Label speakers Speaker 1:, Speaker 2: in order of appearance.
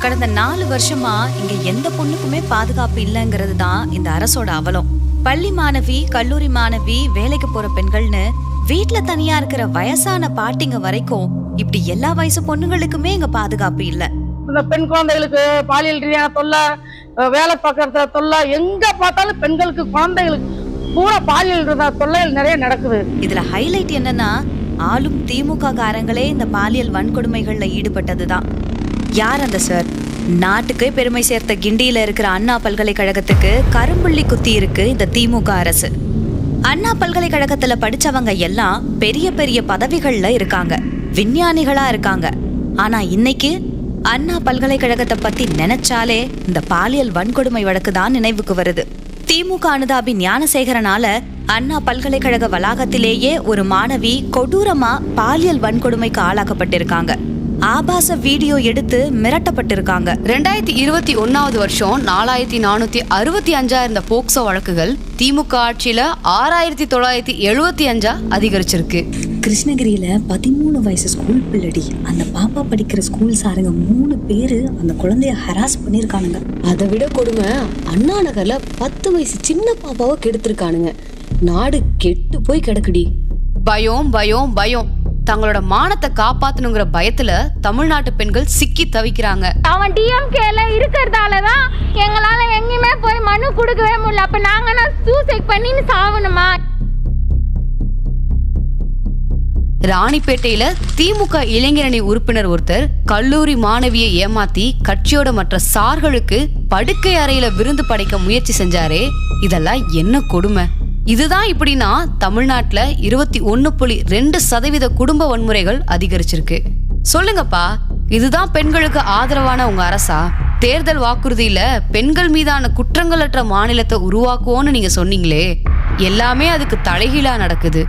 Speaker 1: கடந்த 4 வருஷமா இங்க எந்த பொண்ணுக்குமே பாதுகாப்பு இல்லைங்கிறது தான் இந்த அரசோட அவலம். பள்ளி மாணவி, கல்லூரி மாணவி, வேலைக்கு போற பெண்கள்னு வீட்டுல தனியா இருக்கிற வயசான பாட்டிங்க வரைக்கும் இப்படி எல்லா வயசு பொண்ணுங்களுக்குமே இங்க பாதுகாப்பு இல்ல.
Speaker 2: இந்த பெண் குழந்தைகளுக்கு பாலியல் ரீதியான தொல்லை, வேலை பார்க்கறத தொல்லை, எங்க பார்த்தாலும் பெண்களுக்கு குழந்தைகளுக்கு பூரா பாலியல் தொல்லைகள் நிறைய நடக்குது.
Speaker 1: இதுல ஹைலைட் என்னன்னா, ஆளும் திமுக காரங்களே இந்த பாலியல் வன்கொடுமைகள்ல ஈடுபட்டதுதான். யார் அந்த சார்? நாட்டுக்கே பெருமை சேர்த்த கிண்டியில இருக்கிற அண்ணா பல்கலைக்கழகத்துக்கு கரும்புள்ளி குத்தி இருக்கு இந்த திமுக அரசு. அண்ணா பல்கலைக்கழகத்துல படிச்சவங்க எல்லாம் பெரிய பெரிய பதவிகள்ல இருக்காங்க, விஞ்ஞானிகளா இருக்காங்க. ஆனா இன்னைக்கு அண்ணா பல்கலைக்கழகத்தை பத்தி நினைச்சாலே இந்த பாலியல் வன்கொடுமை வழக்கு தான் நினைவுக்கு வருது. திமுக அனுதாபி ஞானசேகரனால அண்ணா பல்கலைக்கழக வளாகத்திலேயே ஒரு மாணவி கொடூரமா பாலியல் வன்கொடுமைக்கு ஆளாக்கப்பட்டிருக்காங்க. ஆபாச வீடியோ எடுத்து மிரட்டப்பட்டிருக்காங்க.
Speaker 3: 2021 வருஷம் 4465 இருந்த போக்சோ வழக்குகள் திமுக ஆட்சியில 6975 அதிகரிச்சிருக்கு.
Speaker 4: கிருஷ்ணகிரியில 13 வயசு ஸ்கூல் பிள்ளடி, அந்த பாப்பா படிக்கிற ஸ்கூல் சாருங்க 3 பேரு அந்த குழந்தைய ஹராஸ் பண்ணிருக்கானுங்க.
Speaker 5: அதை விட கொடுமை, அண்ணா நகர்ல 10 வயசு சின்ன பாப்பாவை கெடுத்திருக்கானுங்க. நாடு கெட்டு போய் கிடக்குடி.
Speaker 3: பயம் பயம் பயம். தங்களோட மானத்தை காப்பாத்தணுங்கிற பயத்துல தமிழ்நாட்டு பெண்கள் சிக்கி தவிக்கிறாங்க.
Speaker 6: அவன் டிஎம்கேல இருக்கிறதாலதான் எங்களால எங்கேயுமே போய் மனு கொடுக்கவே முடியல. அப்ப நாங்க சூசைட் பண்ணி சாவணுமா?
Speaker 3: ராணிப்பேட்டையில திமுக இளைஞரணி உறுப்பினர் ஒருத்தர் கல்லூரி மாணவியை ஏமாத்தி கட்சியோட மற்ற சார்களுக்கு படுக்கை அறையில விருந்து படைக்க முயற்சி செஞ்சாரே, இதெல்லாம் என்ன கொடுமை! இதுதான் இப்படின்னா தமிழ்நாட்டுல 21.2% குடும்ப வன்முறைகள் அதிகரிச்சிருக்கு. சொல்லுங்கப்பா, இதுதான் பெண்களுக்கு ஆதரவான உங்க அரசா? தேர்தல் வாக்குறுதியில பெண்கள் மீதான குற்றங்களற்ற மாநிலத்தை உருவாக்குவோன்னு நீங்க சொன்னீங்களே, எல்லாமே அதுக்கு தலைகீழா நடக்குது.